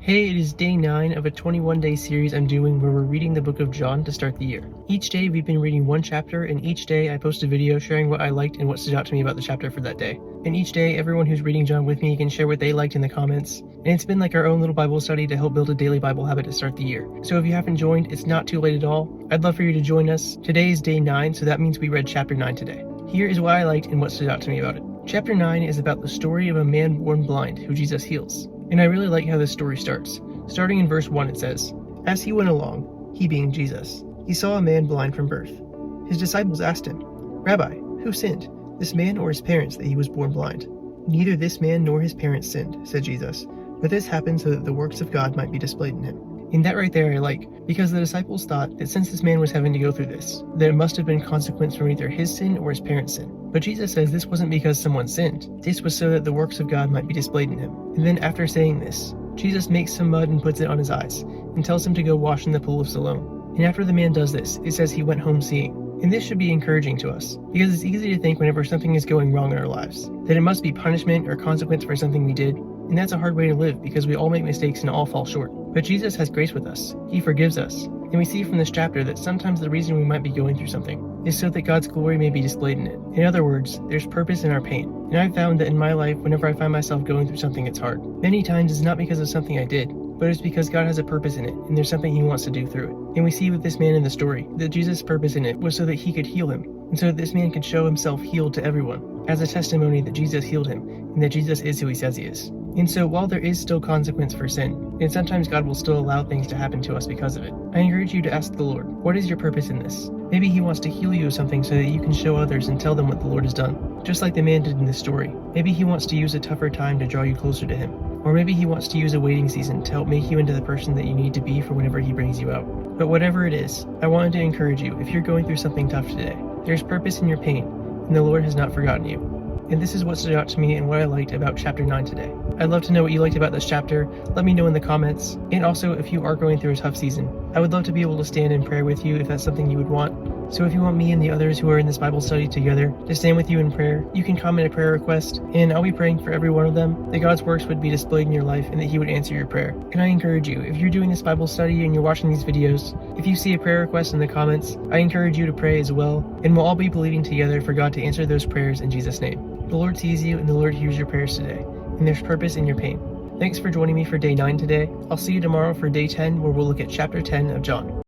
Hey, it is day 9 of a 21-day series I'm doing where we're reading the book of John to start the year. Each day we've been reading one chapter, and each day I post a video sharing what I liked and what stood out to me about the chapter for that day. And each day everyone who's reading John with me can share what they liked in the comments, and it's been like our own little Bible study to help build a daily Bible habit to start the year. So if you haven't joined, it's not too late at all. I'd love for you to join us. Today is day 9, so that means we read chapter 9 today. Here is what I liked and what stood out to me about it. Chapter 9 is about the story of a man born blind who Jesus heals. And I really like how this story starts. Starting in verse 1 it says, "As he went along, he being Jesus, he saw a man blind from birth. His disciples asked him, 'Rabbi, who sinned, this man or his parents, that he was born blind?' 'Neither this man nor his parents sinned,' said Jesus, 'but this happened so that the works of God might be displayed in him.'" And that right there I like, because the disciples thought that since this man was having to go through this, there must have been consequence from either his sin or his parents' sin. But Jesus says this wasn't because someone sinned. This was so that the works of God might be displayed in him. And then after saying this, Jesus makes some mud and puts it on his eyes, and tells him to go wash in the pool of Siloam. And after the man does this, it says he went home seeing. And this should be encouraging to us, because it's easy to think whenever something is going wrong in our lives, that it must be punishment or consequence for something we did. And that's a hard way to live, because we all make mistakes and all fall short. But Jesus has grace with us. He forgives us. And we see from this chapter that sometimes the reason we might be going through something is so that God's glory may be displayed in it. In other words, there's purpose in our pain. And I've found that in my life, whenever I find myself going through something that's hard, many times it's not because of something I did, but it's because God has a purpose in it, and there's something he wants to do through it. And we see with this man in the story that Jesus' purpose in it was so that he could heal him, and so that this man could show himself healed to everyone, as a testimony that Jesus healed him, and that Jesus is who he says he is. And so while there is still consequence for sin, and sometimes God will still allow things to happen to us because of it, I encourage you to ask the Lord, what is your purpose in this? Maybe he wants to heal you of something so that you can show others and tell them what the Lord has done, just like the man did in this story. Maybe he wants to use a tougher time to draw you closer to him. Or maybe he wants to use a waiting season to help make you into the person that you need to be for whenever he brings you out. But whatever it is, I wanted to encourage you, if you're going through something tough today, there's purpose in your pain, and the Lord has not forgotten you. And this is what stood out to me and what I liked about chapter 9 today. I'd love to know what you liked about this chapter. Let me know in the comments. And also, if you are going through a tough season, I would love to be able to stand in prayer with you if that's something you would want. So if you want me and the others who are in this Bible study together to stand with you in prayer, you can comment a prayer request, and I'll be praying for every one of them, that God's works would be displayed in your life and that he would answer your prayer. And I encourage you, if you're doing this Bible study and you're watching these videos, if you see a prayer request in the comments, I encourage you to pray as well, and we'll all be believing together for God to answer those prayers in Jesus' name. The Lord sees you, and the Lord hears your prayers today, and there's purpose in your pain. Thanks for joining me for day 9 today. I'll see you tomorrow for day 10, where we'll look at chapter 10 of John.